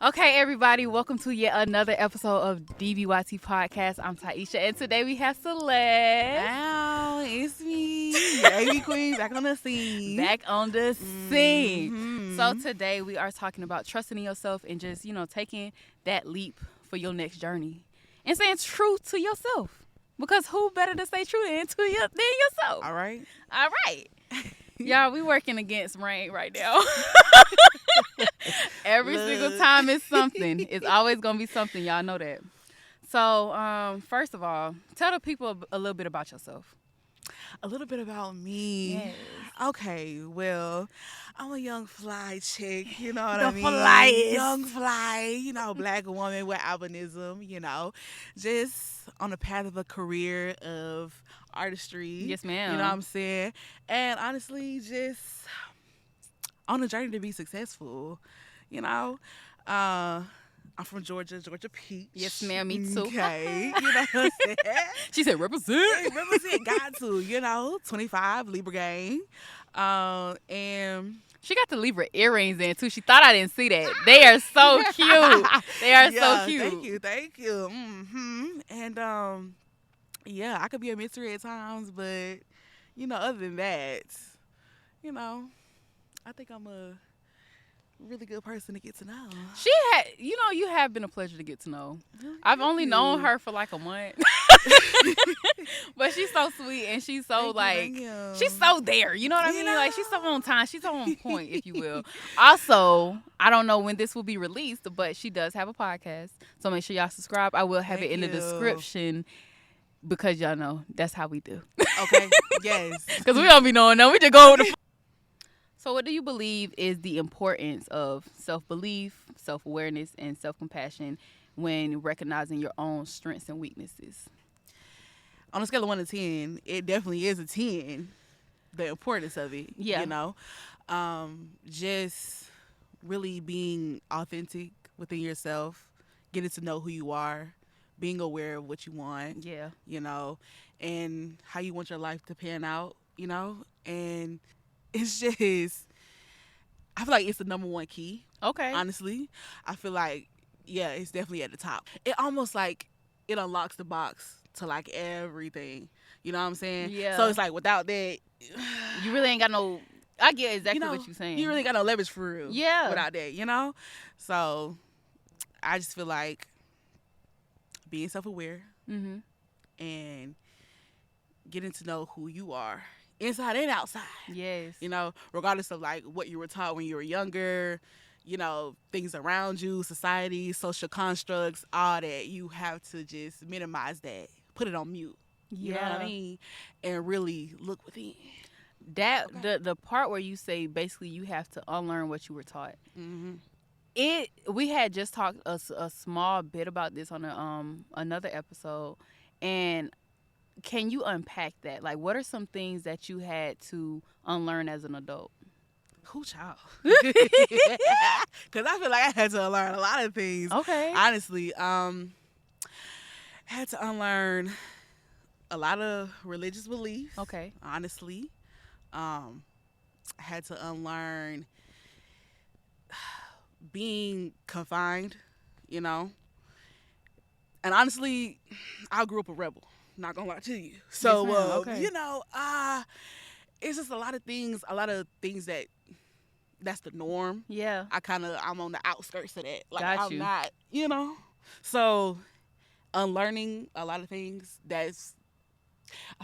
Okay, everybody, welcome to yet another episode of DBYT Podcast. I'm Taisha, and today we have Celeste. Wow, it's me, your AV Queen, back on the scene. Back on the scene. So today we are talking about trusting in yourself and just, taking that leap for your next journey and saying true to yourself. Because who better to say true than yourself? All right. All right. Y'all, we working against rain right now. Every single time it's something. It's always going to be something. Y'all know that. So, first of all, tell the people a little bit about yourself. A little bit about me. Yes. Okay, well, I'm a young fly chick, you know what The I mean? flyest. Young fly, black woman with albinism, just on the path of a career of artistry. Yes, ma'am. You know what I'm saying? And honestly, just on a journey to be successful, I'm from Georgia Peach. Yes, ma'am, me too. Okay, you know what I'm saying? She said, represent. Hey, represent, got to, 25, Libra gang. And She got the Libra earrings in, too. She thought I didn't see that. They are so cute. They are so cute. Thank you. And, I could be a mystery at times, but, other than that, I think I'm a really good person to get to know. She had, you have been a pleasure to get to know. I've only known her for like a month. But she's so sweet and she's so she's so there. You know what I mean? Like she's so on time. She's so on point, if you will. Also, I don't know when this will be released, but she does have a podcast. So make sure y'all subscribe. I will have it in the description because y'all know that's how we do. Okay. Yes. Because we don't be knowing no. We just go with the. So what do you believe is the importance of self-belief, self-awareness, and self-compassion when recognizing your own strengths and weaknesses? On a scale of 1 to 10, it definitely is a 10, the importance of it. Yeah. Just really being authentic within yourself, getting to know who you are, being aware of what you want. Yeah. And how you want your life to pan out, and it's just, I feel like it's the number one key. Okay. Honestly, I feel like, it's definitely at the top. It almost like it unlocks the box to like everything. You know what I'm saying? Yeah. So it's like without that, you really ain't got no. I get exactly what you're saying. You really got no leverage for real. Yeah. Without that, So I just feel like being self-aware and getting to know who you are inside and outside. Yes. Regardless of like what you were taught when you were younger, things around you, society, social constructs, all that. You have to just minimize that, put it on mute. You know what I mean? And really look within. That the part where you say basically you have to unlearn what you were taught. We had just talked a small bit about this on another episode, and can you unpack that? Like, what are some things that you had to unlearn as an adult? Who child? Because I feel like I had to unlearn a lot of things. Okay. Honestly, had to unlearn a lot of religious beliefs. Okay. Honestly, had to unlearn being confined. And honestly, I grew up a rebel. Not gonna lie to you. So, okay. it's just a lot of things that's the norm. Yeah. I'm on the outskirts of that. Like, Got I'm you. not, So, unlearning a lot of things I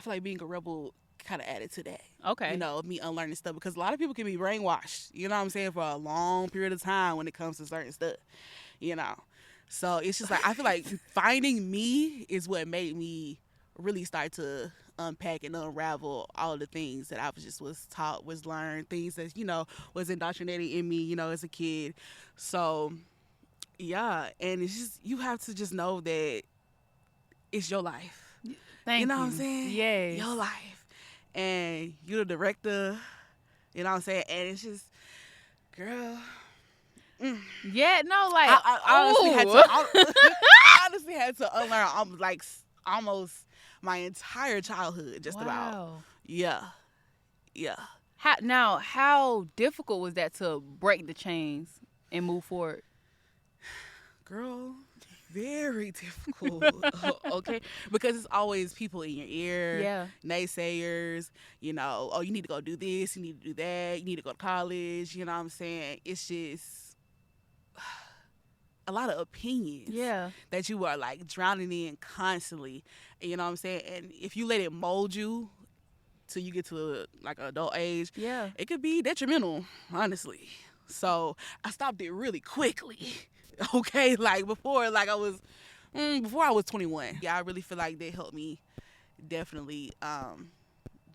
feel like being a rebel kind of added to that. Okay. Me unlearning stuff because a lot of people can be brainwashed, you know what I'm saying, for a long period of time when it comes to certain stuff, So, it's just like, I feel like finding me is what made me really start to unpack and unravel all the things that I was taught, was learned, things that, was indoctrinated in me, as a kid. So, and it's just, you have to just know that it's your life. Thank you. You know what I'm saying? Yes. Your life. And you're the director, you know what I'm saying? And it's just, girl. Yeah, no, like, I honestly had to unlearn almost my entire childhood, just about. Yeah. How difficult was that to break the chains and move forward? Girl, very difficult. Okay, because it's always people in your ear, Yeah. naysayers. Oh, you need to go do this, you need to do that, you need to go to college. You know what I'm saying? It's just a lot of opinions. Yeah. That you are like drowning in constantly. You know what I'm saying? And if you let it mold you till you get to like an adult age, Yeah. it could be detrimental, honestly. So I stopped it really quickly. Okay, like before I was 21. Yeah, I really feel like they helped me definitely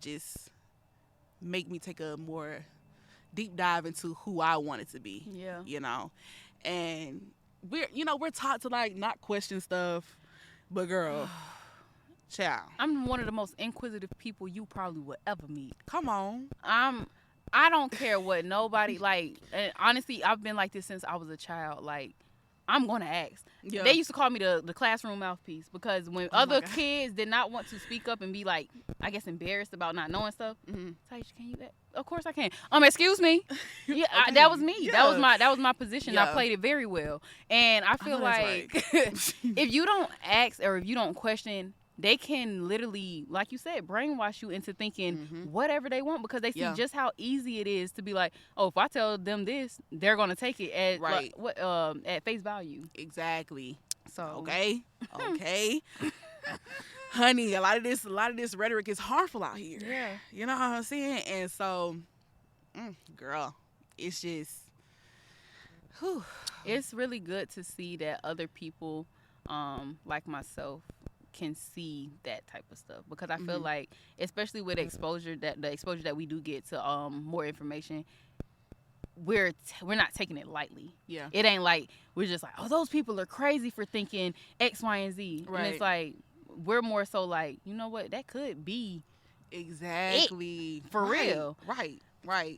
just make me take a more deep dive into who I wanted to be. Yeah. And we're taught to like not question stuff, but girl, child, I'm one of the most inquisitive people you probably would ever meet. come on. I don't care what nobody like. And honestly, I've been like this since I was a child. Like, I'm gonna ask. Yeah. They used to call me the classroom mouthpiece because when other kids did not want to speak up and be like, I guess embarrassed about not knowing stuff. Taisha, can you? Of course I can. Excuse me. Yeah, Okay. that was me. Yeah. That was my position. Yeah. I played it very well, and I feel like right. if you don't ask or if you don't question, they can literally, like you said, brainwash you into thinking whatever they want because they see just how easy it is to be like, oh, if I tell them this, they're gonna take it at right. At face value. Exactly. So okay, honey, a lot of this rhetoric is harmful out here. Yeah. You know what I'm saying? And so, girl, it's just, whew. It's really good to see that other people, like myself, can see that type of stuff because I feel like, especially with the exposure that we do get to more information, we're not taking it lightly. Yeah. It ain't like we're just like, oh, those people are crazy for thinking X, Y, and Z. Right. And it's like we're more so like, you know what, that could be exactly for real. Right.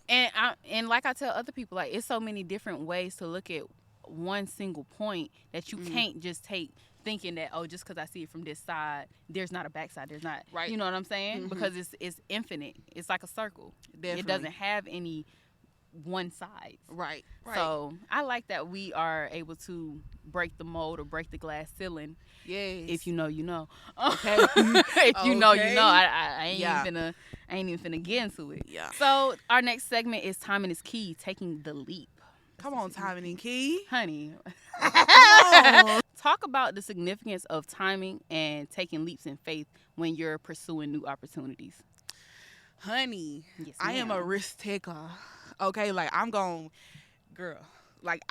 And like I tell other people, like it's so many different ways to look at one single point that you can't just take thinking that, oh, just because I see it from this side, there's not a backside. There's not, right. You know what I'm saying? Because it's infinite. It's like a circle. Definitely. It doesn't have any one side. Right. So I like that we are able to break the mold or break the glass ceiling. Yes. If you know, you know. Okay. If you know, you know. I ain't even finna get into it. Yeah. So our next segment is timing is key, taking the leap. Come on, timing and key. Honey. Come on. Talk about the significance of timing and taking leaps in faith when you're pursuing new opportunities. Honey, yes, I am a risk taker. Okay, like girl, like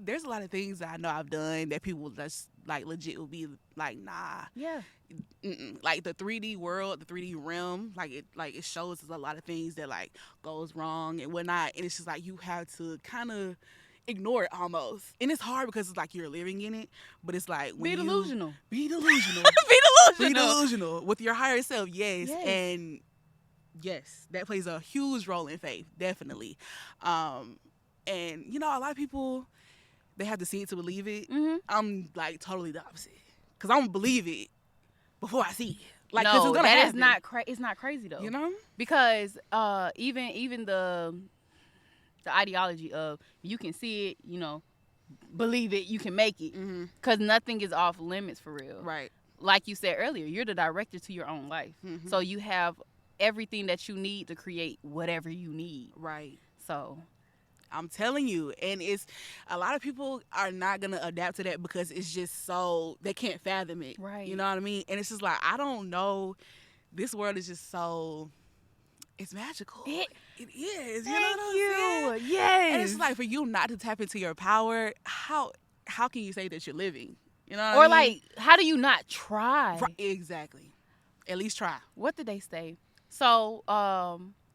there's a lot of things that I know I've done that people just like legit will be like, nah. Yeah. Like the 3D world, the 3D realm, like it shows us a lot of things that like goes wrong and whatnot, and it's just like you have to kind of ignore it almost, and it's hard because it's like you're living in it, but it's like when be delusional be delusional with your higher self. Yes. And yes, that plays a huge role in faith, definitely. And a lot of people, they have to see it to believe it. I'm like totally the opposite because I'm gonna believe it before I see it. Like, no, it's that is not it's not crazy though. You know, because even the ideology of you can see it, believe it, you can make it, because nothing is off limits for real. Right. Like you said earlier, you're the director to your own life, so you have everything that you need to create whatever you need. Right. So I'm telling you, and it's a lot of people are not gonna adapt to that because it's just so they can't fathom it. Right. You know what I mean? And it's just like, I don't know. This world is just so. It's magical. It is. You know what I'm saying? Yes. And it's like for you not to tap into your power, how can you say that you're living? You know what or I mean? like, how do you not try? Exactly. At least try. What did they say? So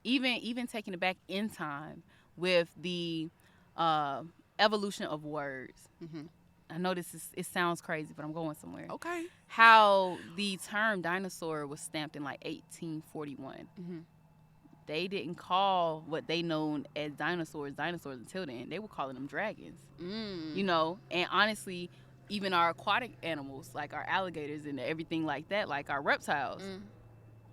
even taking it back in time with the evolution of words. I know it sounds crazy, but I'm going somewhere. Okay. How the term dinosaur was stamped in like 1841. They didn't call what they known as dinosaurs until then. They were calling them dragons. And honestly, even our aquatic animals, like our alligators and everything like that, like our reptiles,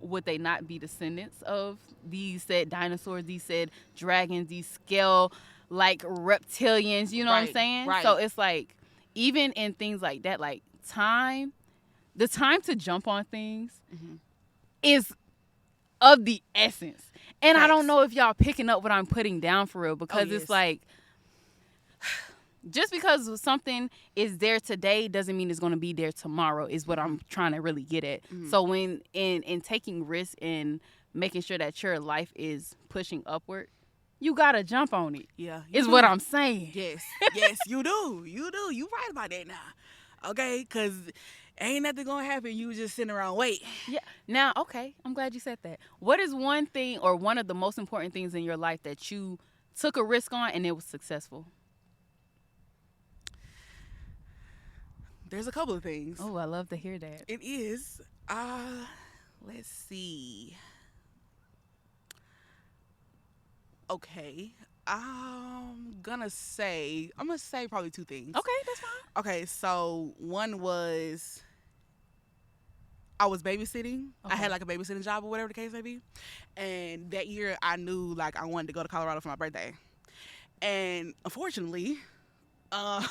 would they not be descendants of these said dinosaurs, these said dragons, these scale like reptilians? You know what I'm saying? Right. So it's like, even in things like that, like the time to jump on things is of the essence. And I don't know if y'all picking up what I'm putting down for real, because it's like, just because something is there today doesn't mean it's going to be there tomorrow, is what I'm trying to really get at. So when in taking risks and making sure that your life is pushing upward, you got to jump on it. Yeah. Is what I'm saying. Yes, you do. You do. You right about that now. Okay? Because ain't nothing going to happen. You just sitting around wait. Yeah. Now, okay, I'm glad you said that. What is one thing or one of the most important things in your life that you took a risk on and it was successful? There's a couple of things. Oh, I love to hear that. It is. Let's see. Okay. I'm gonna say probably two things. Okay, that's fine. Okay, so one was I was babysitting. I had like a babysitting job or whatever the case may be. And that year I knew like I wanted to go to Colorado for my birthday. And unfortunately, lost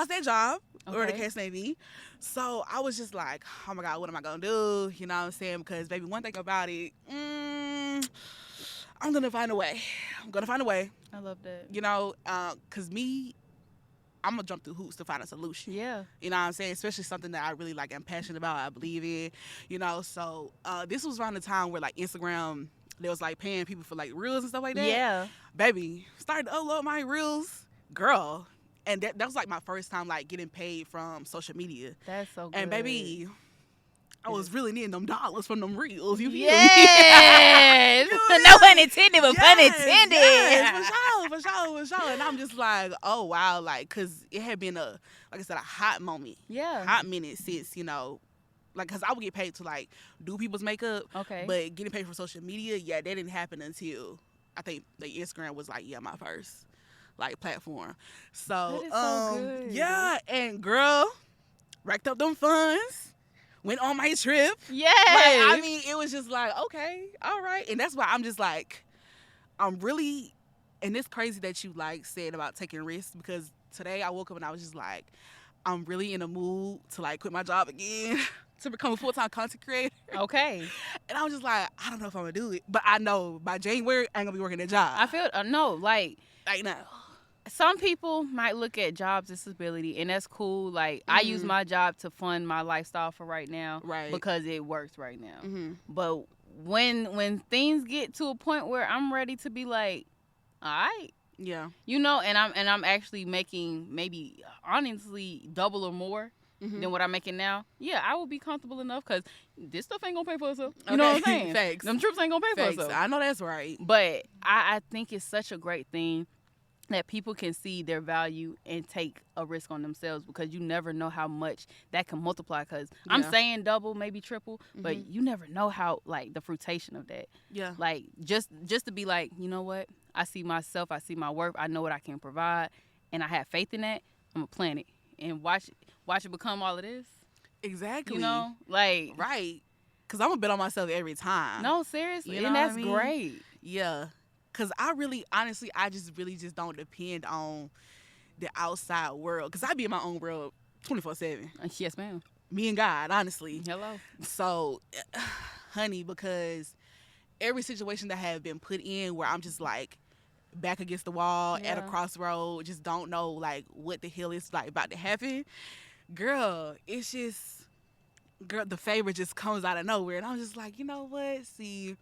that job, or the case may be. So I was just like, oh my God, what am I going to do? You know what I'm saying? Because, baby, one thing about it, I'm going to find a way. I love that. You know, because I'm going to jump through hoops to find a solution. Yeah. You know what I'm saying? Especially something that I really, like, am passionate about, I believe in. You know, so this was around the time where, like, Instagram, they was, like, paying people for, like, reels and stuff like that. Yeah. Baby, started to upload my reels. Girl. And that was, like, my first time, like, getting paid from social media. That's so good. And, baby, I was really needing them dollars from them reels. You feel me? Yes. No pun intended, but pun intended. Yes, for sure. And I'm just like, oh, wow. Like, because it had been like I said, a hot moment. Yeah. Hot minute since, you know, like, because I would get paid to, like, do people's makeup. Okay. But getting paid for social media, yeah, that didn't happen until, I think, the Instagram was, like, my first, like, platform. So, so good. Yeah. And, girl, racked up them funds. Went on my trip. Yeah. Like, I mean, it was just like, okay, all right. And that's why I'm just like, I'm really, and it's crazy that you, like, said about taking risks, because today I woke up and I was just like, I'm really in a mood to, like, quit my job again to become a full-time content creator. Okay. And I was just like, I don't know if I'm going to do it. But I know by January, I ain't going to be working that job. I feel, no, like no. Some people might look at job disability, and that's cool. Like, I use my job to fund my lifestyle for right now, right? Because it works right now. Mm-hmm. But when things get to a point where I'm ready to be like, all right, yeah, you know, and I'm actually making maybe honestly double or more than what I'm making now. Yeah, I will be comfortable enough, because this stuff ain't gonna pay for itself. You know what I'm saying? Facts. Them trips ain't gonna pay for itself. I know that's right. But I think it's such a great thing that people can see their value and take a risk on themselves, because you never know how much that can multiply. Because I'm saying double, maybe triple, but you never know how, like, the fruition of that. Yeah. Like, just to be like, you know what? I see myself. I see my worth. I know what I can provide, and I have faith in that. I'm gonna plan it and watch it become all it is. Exactly. You know, like, right? Because I'm gonna bet on myself every time. No, seriously, you know and that's what I mean? great. Yeah. Because I really, honestly, I just really just don't depend on the outside world. Because I be in my own world 24/7. Yes, ma'am. Me and God, honestly. Hello. So, honey, because every situation that I have been put in where I'm just like back against the wall at a crossroad, just don't know like what the hell is like about to happen. Girl, it's just, the favor just comes out of nowhere. And I'm just like, you know what? See,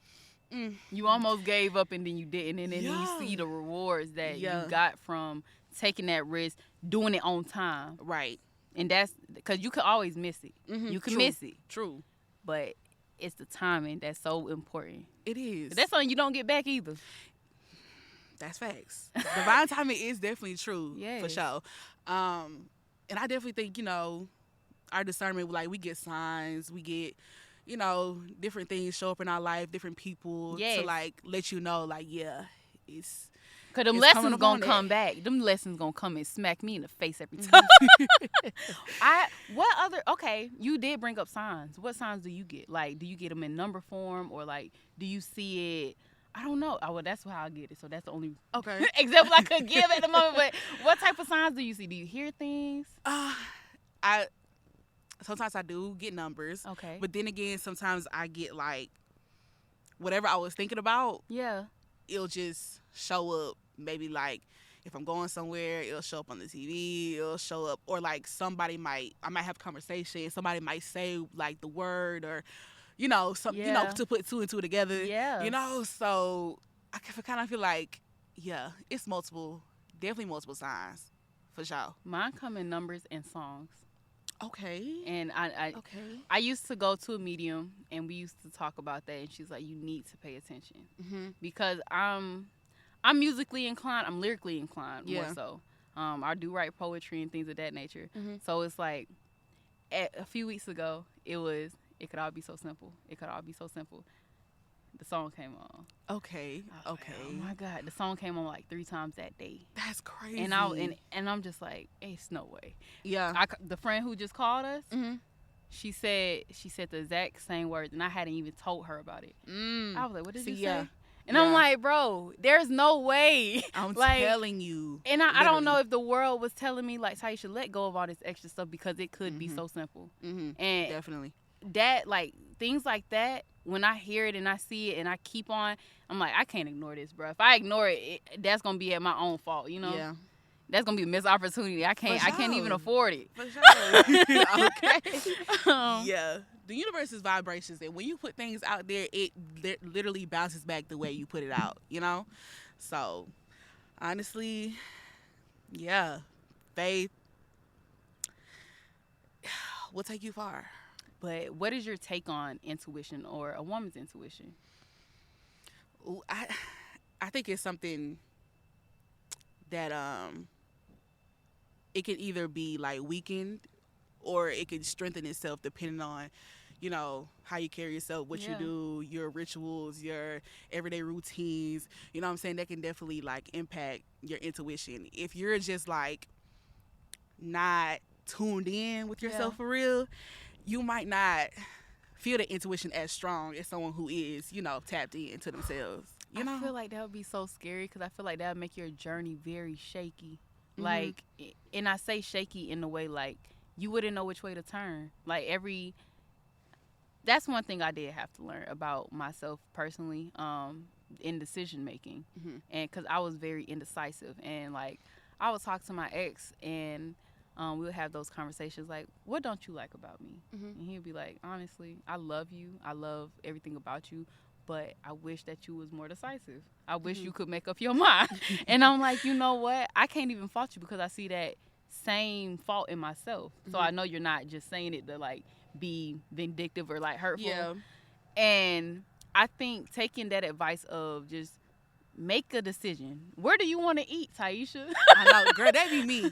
you almost gave up and then you didn't, and then you see the rewards that you got from taking that risk, doing it on time. Right. And that's because you could always miss it. You can miss it. True. But it's the timing that's so important. It is. But that's something you don't get back either. That's facts. Divine timing is definitely true. Yes. For sure. And I definitely think, you know, our discernment, like, we get signs, we get, you know, different things show up in our life, different people to, like, let you know, like, yeah, it's... Because them lessons going to come back. Them lessons going to come and smack me in the face every time. Okay, you did bring up signs. What signs do you get? Like, do you get them in number form, or, like, do you see it I don't know. Oh, well, that's how I get it. So that's the only Okay. example I could give at the moment. But what type of signs do you see? Do you hear things? I sometimes I do get numbers. Okay. But then again, sometimes I get like whatever I was thinking about. Yeah. It'll just show up. Maybe like if I'm going somewhere, it'll show up on the TV. It'll show up, or like I might have a conversation. Somebody might say like the word, or to put two and two together. Yeah. So I kind of feel like, it's definitely multiple signs, for sure. Mine come in numbers and songs. Okay. And I used to go to a medium, and we used to talk about that, and she's like, you need to pay attention. Mm-hmm. Because I'm musically inclined. I'm lyrically inclined more so. I do write poetry and things of that nature. Mm-hmm. So it's like a few weeks ago, it could all be so simple. It could all be so simple. The song came on. Okay. Okay. Like, oh my God, the song came on like 3 times that day. That's crazy. And I'm just like, it's no way. Yeah. The friend who just called us, mm-hmm. she said the exact same words, and I hadn't even told her about it. I was like, what did you say? And I'm like, bro, there's no way. I'm telling you. And I don't know if the world was telling me, like, Taisha, let go of all this extra stuff, because it could be so simple. Mm-hmm. And definitely. That, like, things like that, when I hear it and I see it and I keep on, I'm like, I can't ignore this, bro. If I ignore it, that's going to be at my own fault, Yeah. That's going to be a missed opportunity. I can't even afford it. For sure. Okay. Yeah. The universe is vibrations, and when you put things out there, it literally bounces back the way you put it out, So, honestly, faith will take you far. But what is your take on intuition, or a woman's intuition? Ooh, I think it's something that it can either be like weakened, or it can strengthen itself depending on how you carry yourself, what you do, your rituals, your everyday routines. You know what I'm saying? That can definitely like impact your intuition. If you're just like not tuned in with yourself for real, you might not feel the intuition as strong as someone who is, tapped into themselves. I feel like that would be so scary, because I feel like that would make your journey very shaky. Mm-hmm. Like, and I say shaky in the way like you wouldn't know which way to turn. Like that's one thing I did have to learn about myself personally, in decision making, mm-hmm. and because I was very indecisive, and like I would talk to my ex, and we would have those conversations like, what don't you like about me? Mm-hmm. And he'd be like, honestly, I love you. I love everything about you, but I wish that you was more decisive. I wish you could make up your mind. And I'm like, you know what? I can't even fault you, because I see that same fault in myself. So I know you're not just saying it to like be vindictive or like hurtful. Yeah. And I think taking that advice of just make a decision. Where do you want to eat, Taisha? I know, girl, that be me.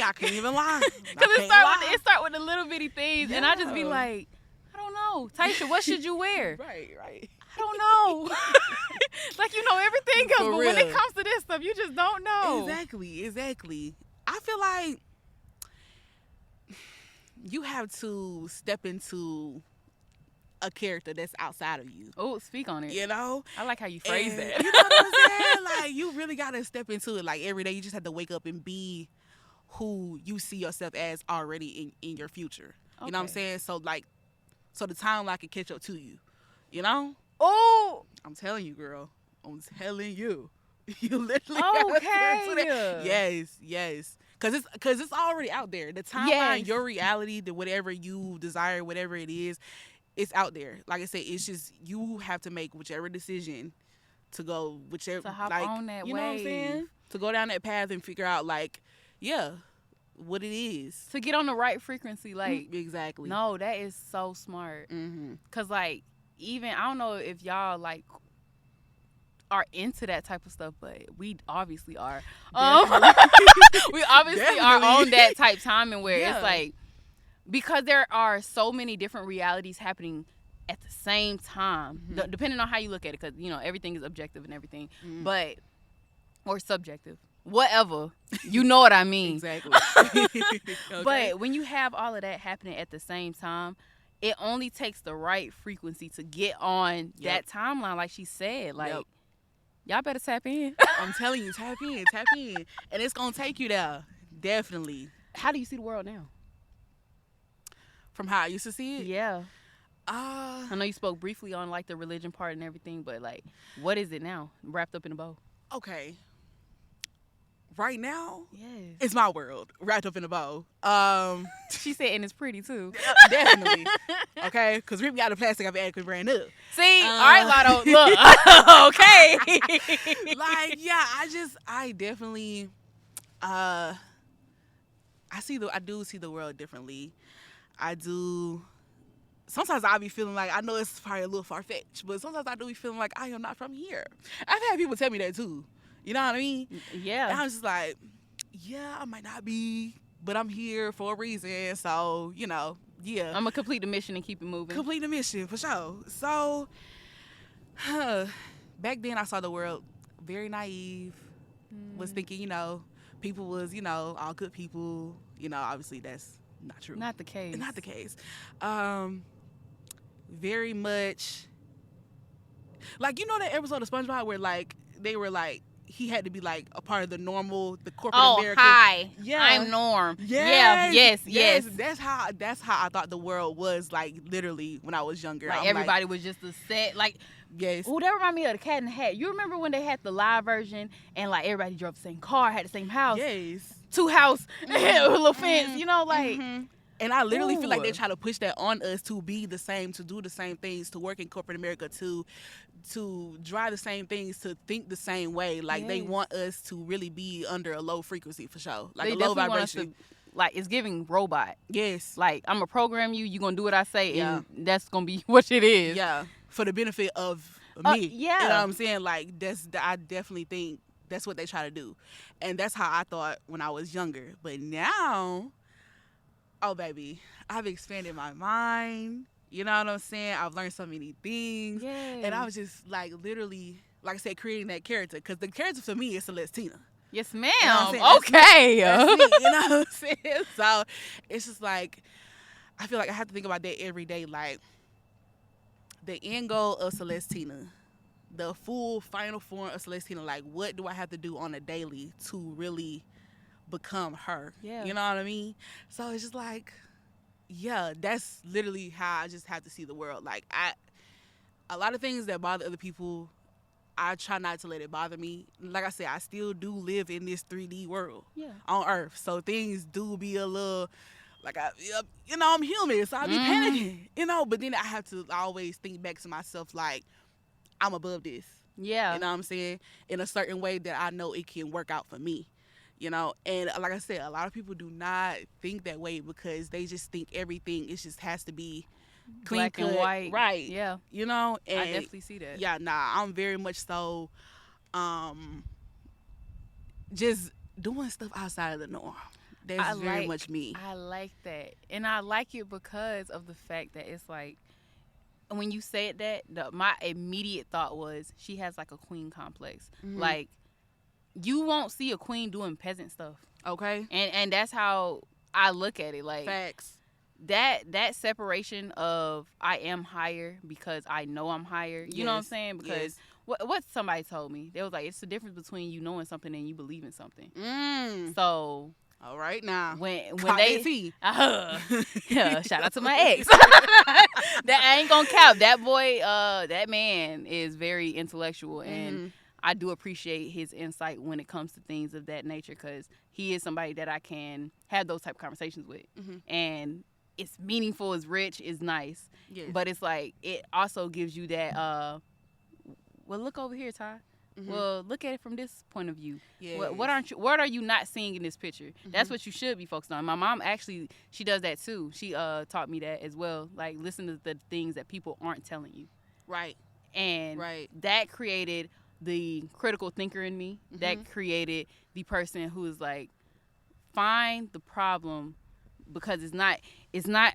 I can't even lie. Because it start with the little bitty things, and I just be like, I don't know. Taisha, what should you wear? Right. I don't know. Like, everything else, but when it comes to this stuff, you just don't know. Exactly. I feel like you have to step into a character that's outside of you. Oh, speak on it. I like how you phrase that. You know what I'm saying? Like, you really got to step into it. Like, every day you just have to wake up and be who you see yourself as already in your future. Okay. You know what I'm saying? So the timeline can catch up to you. Oh! I'm telling you, girl. I'm telling you. You literally have to do that. Yes. Because it's already out there. The timeline, your reality, whatever you desire, whatever it is, it's out there. Like I said, it's just you have to make whichever decision to go, to hop on that you wave. Know what I'm saying? To go down that path and figure out what it is. To get on the right frequency, like exactly. No, that is so smart. Mm-hmm. Cause like even I don't know if y'all like are into that type of stuff, but we obviously are. We obviously are on that type timing where it's like, because there are so many different realities happening at the same time, depending on how you look at it, because everything is objective and everything, but or subjective, whatever, you know what I mean. Exactly. Okay. But when you have all of that happening at the same time, it only takes the right frequency to get on that timeline, like she said. Like Y'all better tap in. I'm telling you, tap in, and it's gonna take you there. Definitely. How do you see the world now? From how I used to see it? Yeah. I know you spoke briefly on like the religion part and everything, but like, what is it now? Wrapped up in a bow. Okay. Right now, yes, it's my world wrapped up in a bow. She said, and it's pretty too. Definitely. Okay, because rip me out of plastic, I've acting brand new. See, all right, Lotto, look, okay. Like, yeah, I definitely, I do see the world differently. I do. Sometimes I be feeling like, I know it's probably a little far-fetched, but sometimes I do be feeling like I am not from here. I've had people tell me that too. You know what I mean? Yeah. And I'm just like, yeah, I might not be, but I'm here for a reason. So, you know, yeah. I'm going to complete the mission and keep it moving. Complete the mission, for sure. So, back then I saw the world very naive. Was thinking, you know, people was, you know, all good people. You know, obviously that's not true. Not the case. Not the case. Very much, like, you know that episode of SpongeBob where, like, they were, like, he had to be, like, a part of the corporate America. Hi. Yeah. I'm Norm. Yes. Yes. That's how I thought the world was, like, literally when I was younger. Like, everybody was just a set, like, yes. Oh, that reminded me of the Cat in the Hat. You remember when they had the live version and, like, everybody drove the same car, had the same house? Yes. 2 house, a little fence, you know, like. And I literally feel like they try to push that on us to be the same, to do the same things, to work in corporate America, to drive the same things, to think the same way. Like, they want us to really be under a low frequency, for sure. Like, they a low vibration. Like, it's giving robot. Yes. Like, I'm going to program you, you're going to do what I say, and that's going to be what it is. Yeah. For the benefit of me. Yeah. You know what I'm saying? Like, I definitely think that's what they try to do. And that's how I thought when I was younger. But now, oh, baby, I've expanded my mind. You know what I'm saying? I've learned so many things. Yes. And I was just, like, literally, like I said, creating that character. Because the character for me is Celestina. Yes, ma'am. You know what I'm okay. That's me, you know what I'm saying? So, it's just like, I feel like I have to think about that every day. Like, the end goal of Celestina, the full final form of Celestina, like, what do I have to do on a daily to really become her? Yeah. You know what I mean? So it's just like, yeah, that's literally how I just have to see the world. Like, a lot of things that bother other people, I try not to let it bother me. Like I said, I still do live in this 3D world on Earth. So things do be a little, like, you know, I'm human, so I be panicking, you know. But then I have to always think back to myself, like, I'm above this. Yeah. You know what I'm saying? In a certain way that I know it can work out for me. You know, and like I said, a lot of people do not think that way because they just think everything just has to be clean, black and white. Right. Yeah. You know, and I definitely see that. Yeah, nah, I'm very much so just doing stuff outside of the norm. That's very much me. I like that. And I like it because of the fact that it's like, when you said that, my immediate thought was she has like a queen complex. Like, you won't see a queen doing peasant stuff. Okay. And that's how I look at it. Like, facts. That separation of I am higher because I know I'm higher. You know what I'm saying? Because what somebody told me, they was like, it's the difference between you knowing something and you believing something. So all right now, when they shout out to my ex. That I ain't gonna count. That boy, that man is very intellectual, and I do appreciate his insight when it comes to things of that nature, because he is somebody that I can have those type of conversations with, and it's meaningful, it's rich, it's nice. Yes. But it's like, it also gives you that, well, look over here, Ty. Well, look at it from this point of view. Yes. What are you not seeing in this picture? That's what you should be focused on. My mom actually, she does that too. She taught me that as well. Like, listen to the things that people aren't telling you. Right. And that created the critical thinker in me. That created the person who is like, find the problem, because it's not,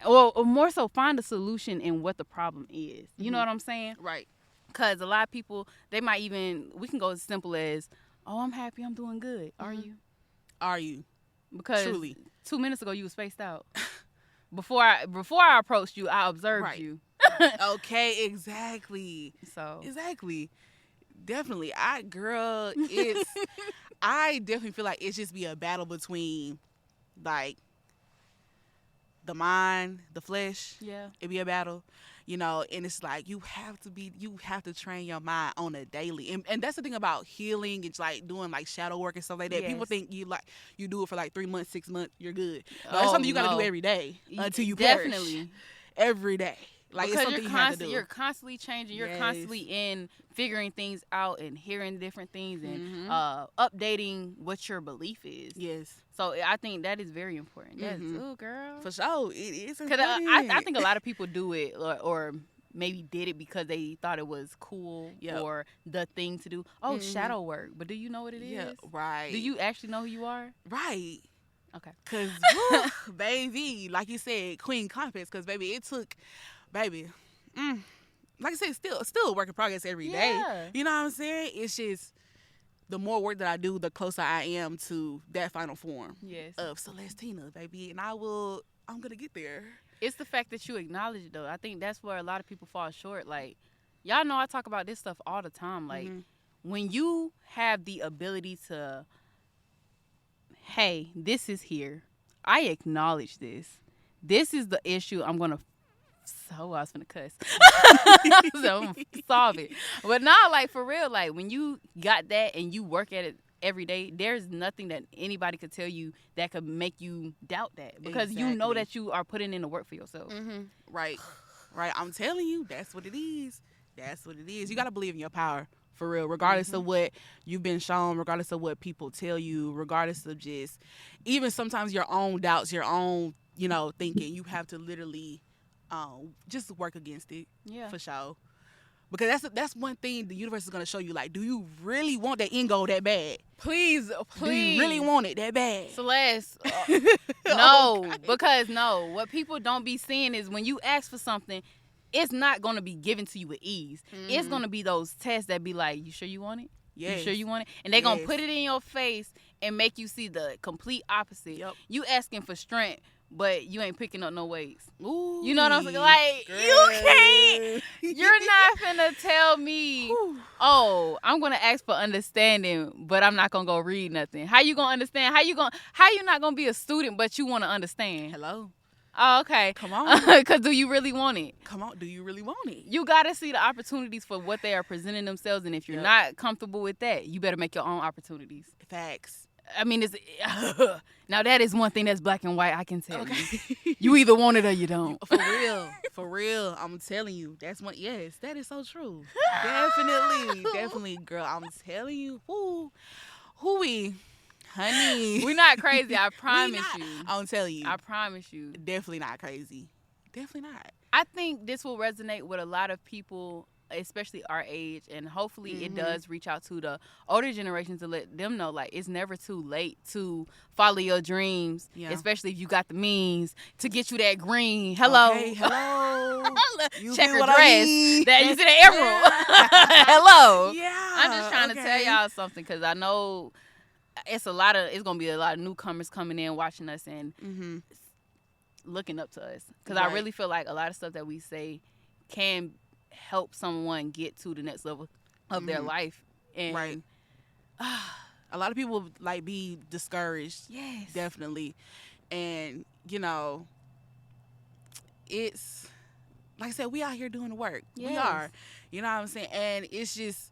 or more so, find the solution in what the problem is. You know what I'm saying? Right. Because a lot of people, they might even, we can go as simple as, oh, I'm happy, I'm doing good. Are you? Are you? Because truly, 2 minutes ago you were spaced out. Before I approached you, I observed you. Okay, exactly. So exactly. definitely. I definitely feel like it's just be a battle between like the mind, the flesh. Yeah. It be a battle, and it's like you have to train your mind on a daily. And that's the thing about healing. It's like doing like shadow work and stuff like that. Yes. People think you do it for like 3 months, 6 months, you're good. No, it's something you gotta do every day until you perish. Definitely. Every day. Like, because it's something you have to do. You're constantly changing. You're constantly in figuring things out and hearing different things and updating what your belief is. Yes. So I think that is very important. Yes. Ooh, girl. For sure. It is important. Because I think a lot of people do it or maybe did it because they thought it was cool or the thing to do. Oh, shadow work. But do you know what it is? Yeah, right. Do you actually know who you are? Right. Okay. Because, baby, like you said, Queen Confidence, because, baby, it took... Baby, like I said, still a work in progress every day. You know what I'm saying? It's just the more work that I do, the closer I am to that final form of Celestina, baby. And I'm going to get there. It's the fact that you acknowledge it, though. I think that's where a lot of people fall short. Like, y'all know I talk about this stuff all the time. Like, when you have the ability to, hey, this is here. I acknowledge this. This is the issue I'm going to I was finna cuss. So I'm gonna solve it. But nah, like, for real, like, when you got that and you work at it every day, there's nothing that anybody could tell you that could make you doubt that. Because you know that you are putting in the work for yourself. Right. Right. I'm telling you, that's what it is. That's what it is. You gotta believe in your power. For real. Regardless of what you've been shown, regardless of what people tell you, regardless of just even sometimes your own doubts, your own, thinking, you have to literally just work against it. For sure. Because that's one thing the universe is going to show you. Like, do you really want that end goal that bad? Please. Do you really want it that bad? Celeste, no. Okay. Because, no. What people don't be seeing is when you ask for something, it's not going to be given to you with ease. It's going to be those tests that be like, you sure you want it? Yes. You sure you want it? And they're going to put it in your face and make you see the complete opposite. Yep. You asking for strength, but you ain't picking up no weights. Ooh, you know what I'm saying? Like, girl. You can't. You're not finna tell me, oh, I'm gonna ask for understanding, but I'm not gonna go read nothing. How you gonna understand? How you not gonna be a student, but you wanna understand? Hello. Oh, okay. Come on. Because do you really want it? Come on. Do you really want it? You gotta see the opportunities for what they are presenting themselves, and if you're not comfortable with that, you better make your own opportunities. Facts. I mean, it's now that is one thing that's black and white. I can tell you. You either want it or you don't. For real. I'm telling you, that's one. Yes, that is so true. Definitely, girl. I'm telling you, who we, honey. We're not crazy. I promise you. I'm telling you. I promise you. Definitely not crazy. Definitely not. I think this will resonate with a lot of people, especially our age, and hopefully it does reach out to the older generations to let them know, like, it's never too late to follow your dreams, especially if you got the means to get you that green. Hello. Okay, hello. Checker dress. That you see the emerald. Hello. Yeah. I'm just trying to tell y'all something because I know it's gonna be a lot of newcomers coming in watching us and looking up to us, because I really feel like a lot of stuff that we say can help someone get to the next level of their life. And a lot of people like be discouraged. Yes, definitely. And it's like I said, we out here doing the work. We are, you know what I'm saying? And it's just,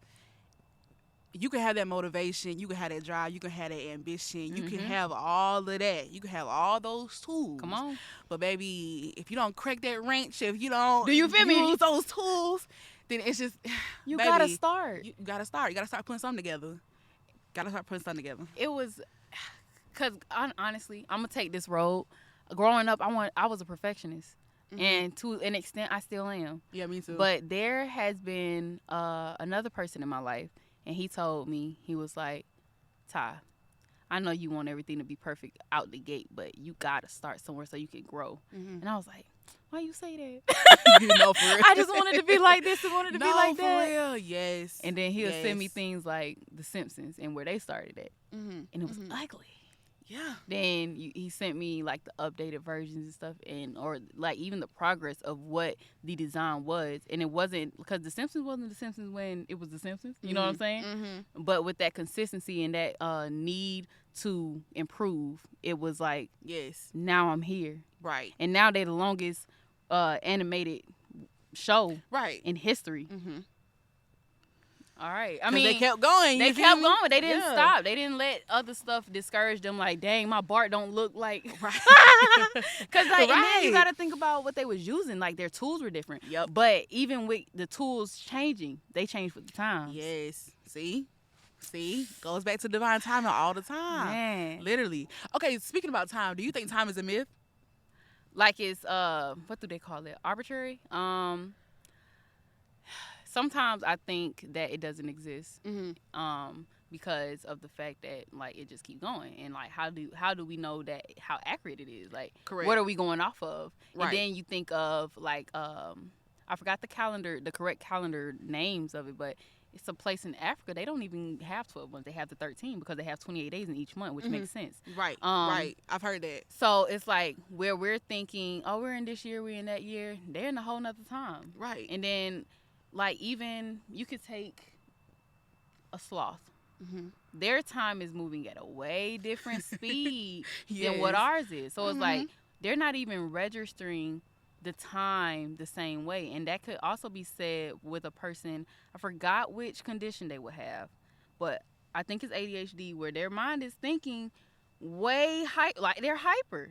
you can have that motivation, you can have that drive, you can have that ambition, you can have all of that, you can have all those tools. Come on. But baby, if you don't crack that wrench, if you don't you feel me? Use those tools, then it's just, you baby, gotta start. You gotta start. You gotta start putting something together. It was, because honestly, I'm gonna take this road. Growing up, I was a perfectionist. And to an extent, I still am. Yeah, me too. But there has been another person in my life, and he told me, he was like, Ty, I know you want everything to be perfect out the gate, but you got to start somewhere so you can grow. And I was like, why you say that? For real. I just wanted to be like this and wanted to be like that. For real, yes. And then he'll send me things like The Simpsons and where they started at. And it was ugly. Yeah. Then he sent me like the updated versions and stuff, and or like even the progress of what the design was, and it wasn't because the Simpsons wasn't the Simpsons when it was the Simpsons. You know what I'm saying? Mm-hmm. But with that consistency and that need to improve, it was like, yes, now I'm here, right? And now they're the longest animated show in history. Mm-hmm. All right. I mean, they kept going. They kept going. They didn't stop. They didn't let other stuff discourage them. Like, dang, my Bart don't look like. Right. Because like, and then you got to think about what they was using. Like, their tools were different. Yep. But even with the tools changing, they changed with the times. Yes. See, goes back to divine timing all the time. Man. Literally. Okay. Speaking about time, do you think time is a myth? Like it's what do they call it? Arbitrary. Sometimes I think that it doesn't exist, because of the fact that like it just keeps going, and like how do we know that how accurate it is? Like, correct. What are we going off of? Right. And then you think of like I forgot the correct calendar names of it, but it's a place in Africa. They don't even have 12 months; they have the 13 because they have 28 days in each month, which makes sense. Right. Right. I've heard that. So it's like where we're thinking, oh, we're in this year, we're in that year. They're in a whole nother time. Right. And then. Like, even you could take a sloth. Mm-hmm. Their time is moving at a way different speed than what ours is. So it's like they're not even registering the time the same way. And that could also be said with a person, I forgot which condition they would have, but I think it's ADHD, where their mind is thinking way like they're hyper.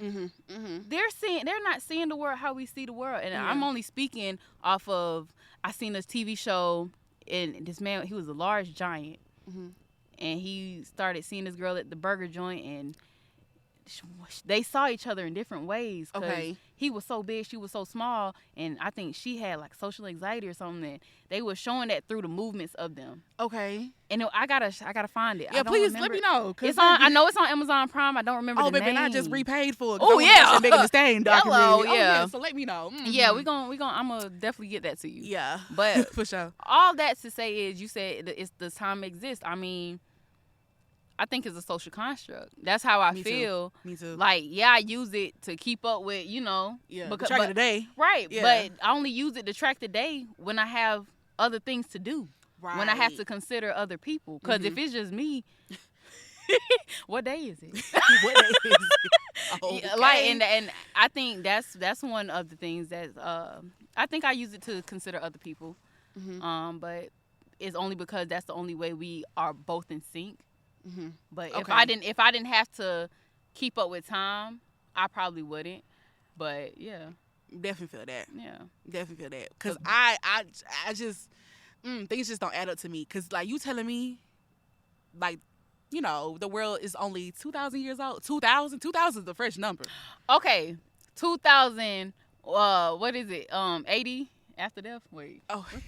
They're not seeing the world how we see the world. And I'm only speaking off of, I seen this TV show, and this man, he was a large giant, and he started seeing this girl at the burger joint, and they saw each other in different ways. Okay. He was so big, she was so small, and I think she had like social anxiety or something. And they were showing that through the movements of them. Okay. And I gotta find it. Yeah, please let me know. It's on. I know it's on Amazon Prime. I don't remember the name. Oh, baby, I just repaid for it. Oh yeah, Megan Thee Stallion documentary. Hello, yeah. Oh, yeah. So let me know. Mm-hmm. Yeah, we gonna. I'm gonna definitely get that to you. Yeah, but for sure. All that to say is, you said it's the time exists. I mean, I think it's a social construct. That's how I feel. Me too. Like, yeah, I use it to keep up with, because track of the day. Right. Yeah. But I only use it to track the day when I have other things to do. Right. When I have to consider other people. Because if it's just me, what day is it? What day is it? Okay. Like, and I think that's one of the things that I think I use it to consider other people. But it's only because that's the only way we are both in sync. But if I didn't have to keep up with time, I probably wouldn't. But yeah, definitely feel that. Yeah, definitely feel that. Cause I just things just don't add up to me. Cause like you telling me, like, the world is only 2,000 years old. 2,000 is the fresh number. Okay, 2,000. What is it? 80. After death? Wait. Oh, what's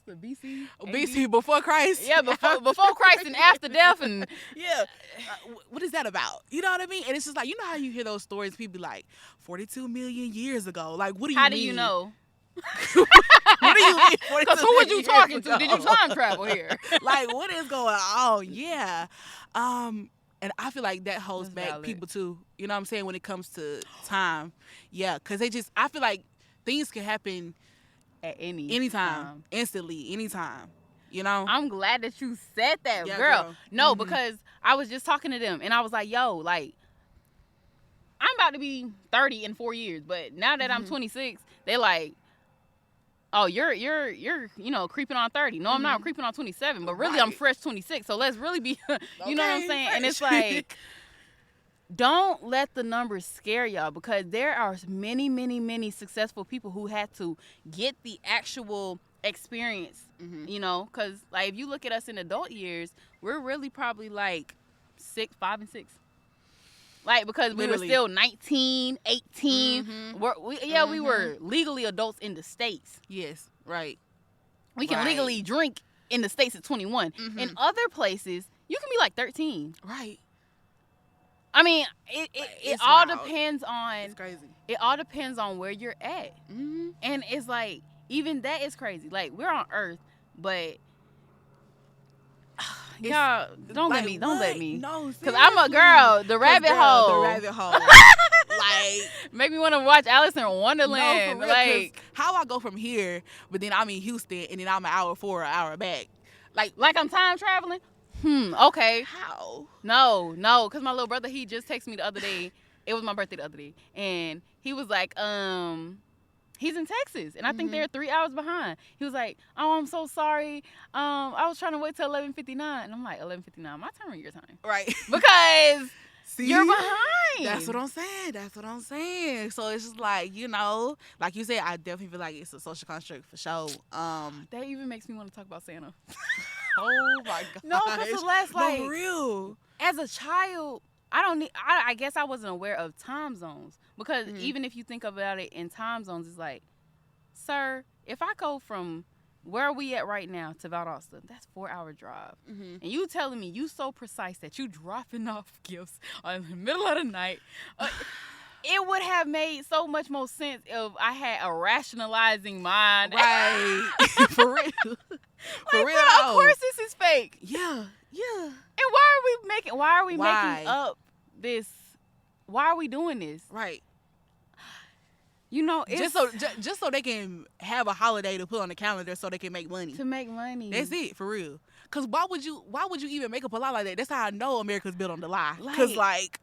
the BC? BC before Christ. Yeah, before Christ and after death, and yeah. What is that about? You know what I mean? And it's just like, how you hear those stories, people be like 42 million years ago. Like, what do you mean? How do you know? What do you mean? Because who was you talking to? Did you time travel here? Like, what is going on? Yeah. And I feel like that holds back valid. People too. You know what I'm saying? When it comes to time. Yeah. Because I feel like things can happen at anytime, instantly, anytime. I'm glad that you said that, yeah, girl. No, because I was just talking to them, and I was like, yo, like, I'm about to be 30 in 4 years, but now that I'm 26, they're like, oh, you're creeping on 30. No, I'm not. I'm creeping on 27, but really I'm fresh 26. So let's really be, you know what I'm saying? Fresh. And it's like, don't let the numbers scare y'all, because there are many, many, many successful people who had to get the actual experience, because like if you look at us in adult years, we're really probably like 5 and 6. Like, because we were still 19, 18. We were legally adults in the States. Yes, right. We can legally drink in the States at 21. In other places, you can be like 13. Right. I mean, it all depends on. It's crazy. It all depends on where you're at, and it's like even that is crazy. Like, we're on Earth, but Y'all, don't like, let me. Don't let me. No, because I'm a girl. The rabbit hole. The rabbit hole. Like, make me want to watch Alice in Wonderland. No, for real, like, how I go from here, but then I'm in Houston, and then I'm an hour forward, an hour back. Like I'm time traveling. Okay. How? No, because my little brother, he just texted me the other day. It was my birthday the other day, and he was like, he's in Texas, and I think they're 3 hours behind. He was like, "Oh, I'm so sorry. I was trying to wait till 11:59," and I'm like, 11:59, my time or your time? Right. Because See? you're behind. That's what I'm saying. So it's just like, you know, like you said, I definitely feel like it's a social construct for sure. That even makes me want to talk about Santa. Oh my god. No, because like, for real. As a child, I guess I wasn't aware of time zones, because even if you think about it in time zones, it's like, sir, if I go from where are we at right now to Valdosta, that's 4-hour drive. And you telling me you so precise that you dropping off gifts in the middle of the night. It would have made so much more sense if I had a rationalizing mind. Right. For real. For real. Bro, of course this is fake. Yeah. And why are we making up this? Why are we doing this? Right. You know, it's just so they can have a holiday to put on the calendar so they can make money. To make money. That's it, for real. Cause why would you even make up a lie like that? That's how I know America's built on the lie. Cause like,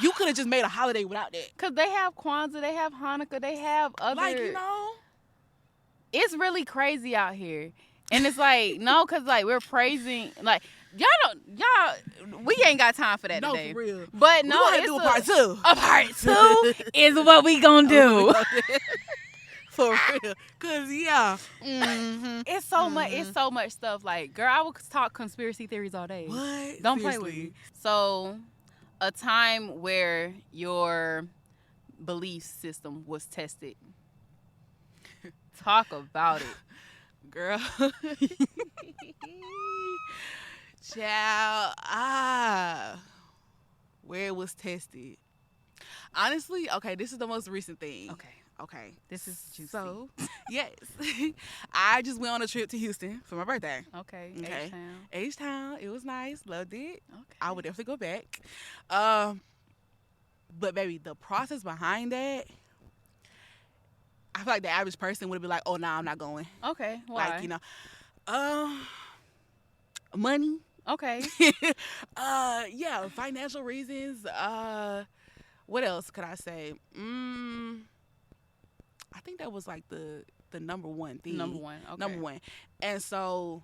you could have just made a holiday without that. Cause they have Kwanzaa, they have Hanukkah, they have other. Like, you know, it's really crazy out here, and it's like no, cause like we're praising like. We ain't got time for that today. No, for real. But no, we do a part two. A part two is what we gonna do. For real. Cause it's so much. It's so much stuff. Like, girl, I would talk conspiracy theories all day. What? Don't play with me. So, a time where your belief system was tested. Talk about it, girl. Child, where it was tested. Honestly, okay, this is the most recent thing. Okay. This is juicy. So, yes. I just went on a trip to Houston for my birthday. Okay. H-Town. It was nice. Loved it. Okay. I would definitely go back. But, baby, the process behind that, I feel like the average person would be like, oh, nah, I'm not going. Okay. Why? Like, you know, money. Okay. Yeah, financial reasons. What else could I say? I think that was like the number one thing. Number one. Okay. Number one. And so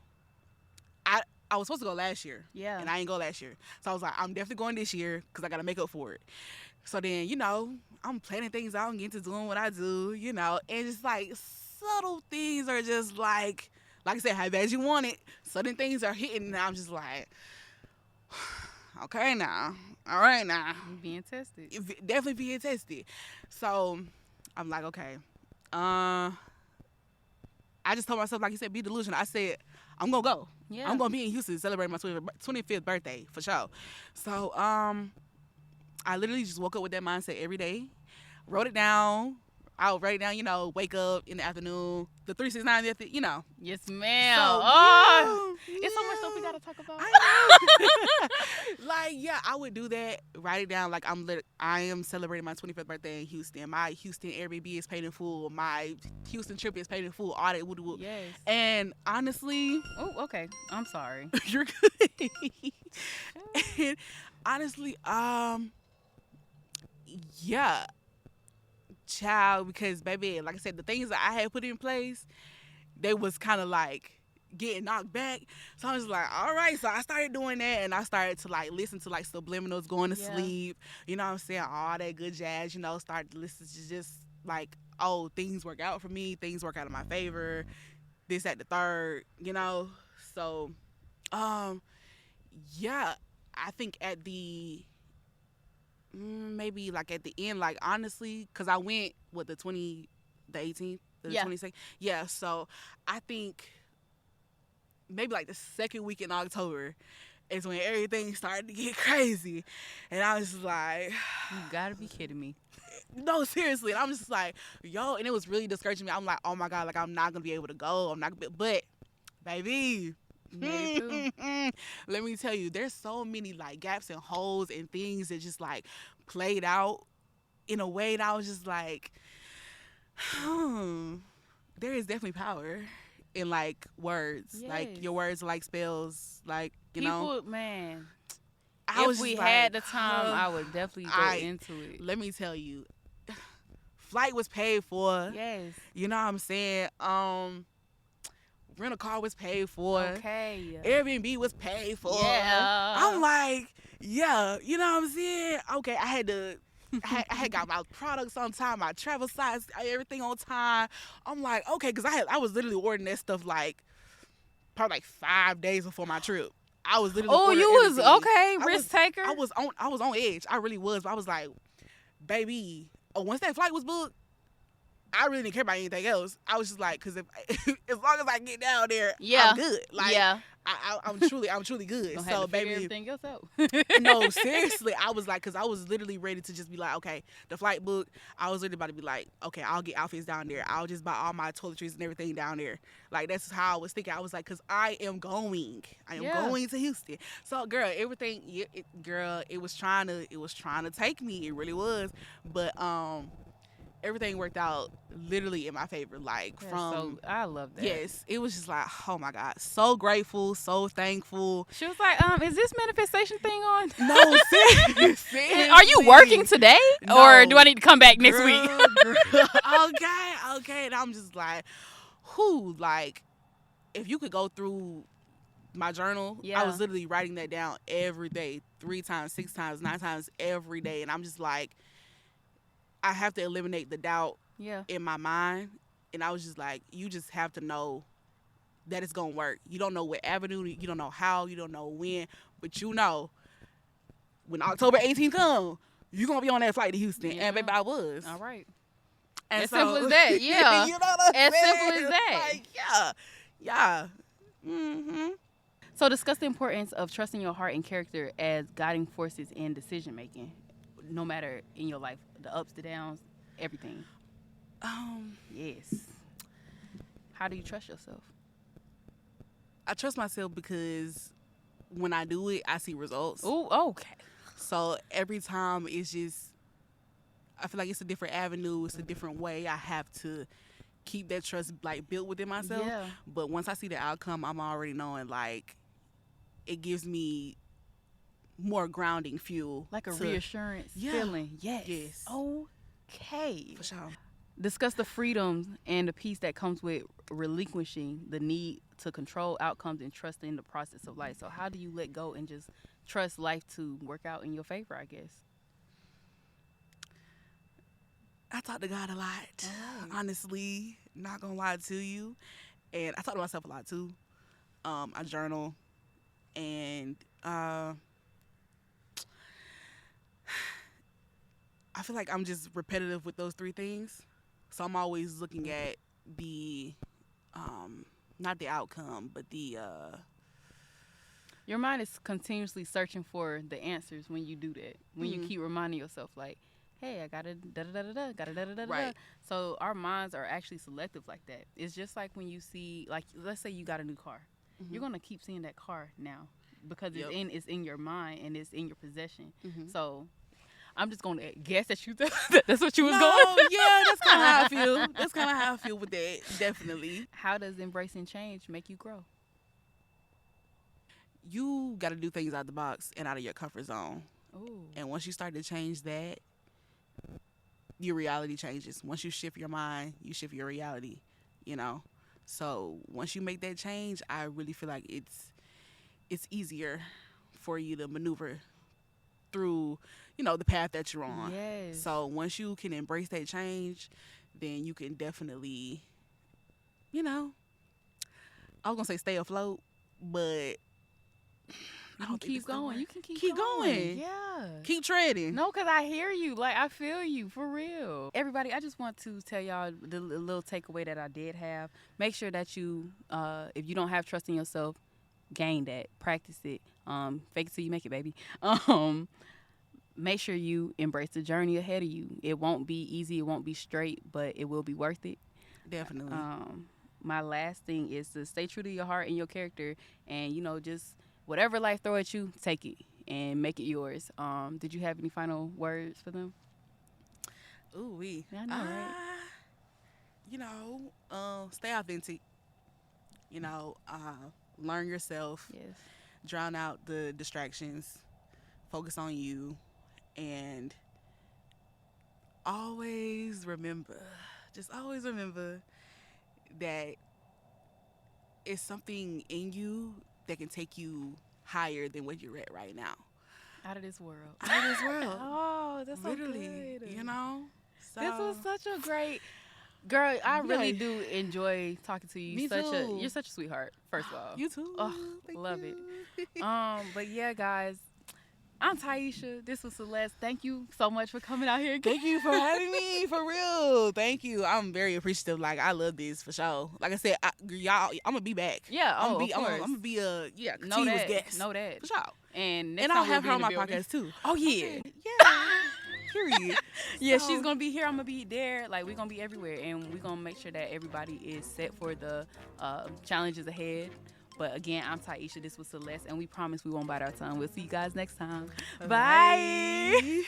I was supposed to go last year. Yeah. And I ain't go last year. So I was like, I'm definitely going this year because I got to make up for it. So then, you know, I'm planning things out and getting to doing what I do, you know, and it's like subtle things are just like I said, how bad you want it. Certain things are hitting, and I'm just like, okay now. All right now. Being tested. Definitely being tested. So I'm like, okay. I just told myself, like you said, be delusional. I said, I'm going to go. Yeah. I'm going to be in Houston celebrating my 25th birthday, for sure. So I literally just woke up with that mindset every day. Wrote it down. I would write it down, you know, wake up in the afternoon, the 369, you know. Yes, ma'am. So, it's so much stuff we got to talk about. I know. Like, yeah, I would do that, write it down. Like, I am celebrating my 25th birthday in Houston. My Houston Airbnb is paid in full. My Houston trip is paid in full. All that woo. Yes. And honestly. Oh, okay. I'm sorry. You're good. And honestly, yeah. Child, because baby, like I said, the things that I had put in place, they was kind of like getting knocked back. So I was like, all right. So I started doing that, and I started to like listen to like subliminals, going to sleep. You know what I'm saying? All that good jazz. You know, started to listen to just like, oh, things work out for me. Things work out in my favor. This, that, the third. You know. So, yeah. I think at the maybe like at the end, like honestly, because I went with the 18th, the 22nd. Yeah, so I think maybe like the second week in October is when everything started to get crazy. And I was like, you gotta be kidding me. No, seriously. And I'm just like, yo, and it was really discouraging me. I'm like, oh my God, like I'm not gonna be able to go. But baby, Made it through. Let me tell you, there's so many like gaps and holes and things that just like played out in a way that I was just like, there is definitely power in like words. Yes. Like your words are like spells. Like, you know. People, man. I was If we just had like, the time, I would definitely go into it. Let me tell you, flight was paid for. Yes. You know what I'm saying? Rent a car was paid for. Okay. Airbnb was paid for. Yeah. I'm like, yeah, you know what I'm saying? Okay, I had got my products on time, my travel size, everything on time. I'm like, okay, because I was literally ordering that stuff like probably like 5 days before my trip. I was literally. Oh, you was everything. okay, risk taker. I was on edge. I really was. But I was like, baby. Oh, once that flight was booked, I really didn't care about anything else. I was just like, because if as long as I get down there, I'm good. Like, yeah. I'm truly good. Don't So, have to baby, everything else out. no, seriously, I was like, because I was literally ready to just be like, okay, the flight booked. I was literally about to be like, okay, I'll get outfits down there. I'll just buy all my toiletries and everything down there. Like, that's how I was thinking. I was like, because I am going to Houston. So, girl, everything, it was trying to take me. It really was, but everything worked out literally in my favor. Like, so I love that. Yes, it was just like, oh my God, so grateful, so thankful. She was like, is this manifestation thing on? No, seriously. Are you working today? No. Or do I need to come back next week? Okay. And I'm just like, like, if you could go through my journal, I was literally writing that down every day, 3 times, 6 times, 9 times every day. And I'm just like, I have to eliminate the doubt in my mind. And I was just like, you just have to know that it's going to work. You don't know what avenue, you don't know how, you don't know when, but you know when October 18th comes, you're going to be on that flight to Houston. Yeah. And baby, I was. All right. And as simple as that, yeah. You know what I'm saying? Simple as that. Like, yeah. Mm-hmm. So discuss the importance of trusting your heart and character as guiding forces in decision making, no matter in your life, the ups, the downs, everything. Yes. How do you trust yourself? I trust myself because when I do it, I see results. Oh, okay. So every time it's just, I feel like it's a different avenue. It's a different way. I have to keep that trust like built within myself. Yeah. But once I see the outcome, I'm already knowing like it gives me more grounding fuel. Like a reassurance feeling. Yes. Okay. For sure. Discuss the freedom and the peace that comes with relinquishing the need to control outcomes and trusting the process of life. So how do you let go and just trust life to work out in your favor, I guess? I talk to God a lot. Honestly, not gonna lie to you. And I talk to myself a lot too. I journal and I feel like I'm just repetitive with those 3 things. So I'm always looking at the, not the outcome, but the... Your mind is continuously searching for the answers when you do that. When you keep reminding yourself, like, hey, I got a da-da-da-da-da, got a da-da-da-da-da. Right. So our minds are actually selective like that. It's just like when you see, like, let's say you got a new car. Mm-hmm. You're going to keep seeing that car now because it's in your mind and it's in your possession. Mm-hmm. So... I'm just going to guess that that's what you was going. Yeah, that's kind of how I feel. That's kind of how I feel with that, definitely. How does embracing change make you grow? You got to do things out the box and out of your comfort zone. Ooh. And once you start to change that, your reality changes. Once you shift your mind, you shift your reality, you know. So once you make that change, I really feel like it's easier for you to maneuver through, you know, the path that you're on. Yes. So once you can embrace that change, then you can definitely, you know, I was going to say stay afloat, but you can keep going. You can keep going. Yeah. Keep treading. No, because I hear you. Like, I feel you, for real. Everybody, I just want to tell y'all the little takeaway that I did have. Make sure that you, if you don't have trust in yourself, gain that. Practice it. Fake it till you make it, baby. Make sure you embrace the journey ahead of you. It won't be easy. It won't be straight, but it will be worth it. Definitely. my last thing is to stay true to your heart and your character, and just whatever life throw at you, take it and make it yours. Did you have any final words for them? Ooh, I know, right? Stay authentic. Learn yourself. Yes. Drown out the distractions. Focus on you, and always remember that it's something in you that can take you higher than what you're at right now. Out of this world. Oh, that's literally, so good. So, this was such a great girl. I really do enjoy talking to you. Me too. You're such a sweetheart. First of all, you too. Oh, love it. But yeah, guys, I'm Taisha. This was Celeste. Thank you so much for coming out here again. Thank you for having me, for real. Thank you. I'm very appreciative. Like, I love this for sure. Like I said, y'all, I'm gonna be back. Yeah, I'm of course. I'm gonna be a continuous guest. Know that. For sure. And I'll have her on my podcast too. Oh yeah. Okay. Yeah. Period. Yeah, she's gonna be here. I'm gonna be there. Like, we're gonna be everywhere, and we're gonna make sure that everybody is set for the challenges ahead. But again, I'm Taisha. This was Celeste, and we promise we won't bite our tongue. We'll see you guys next time. Bye.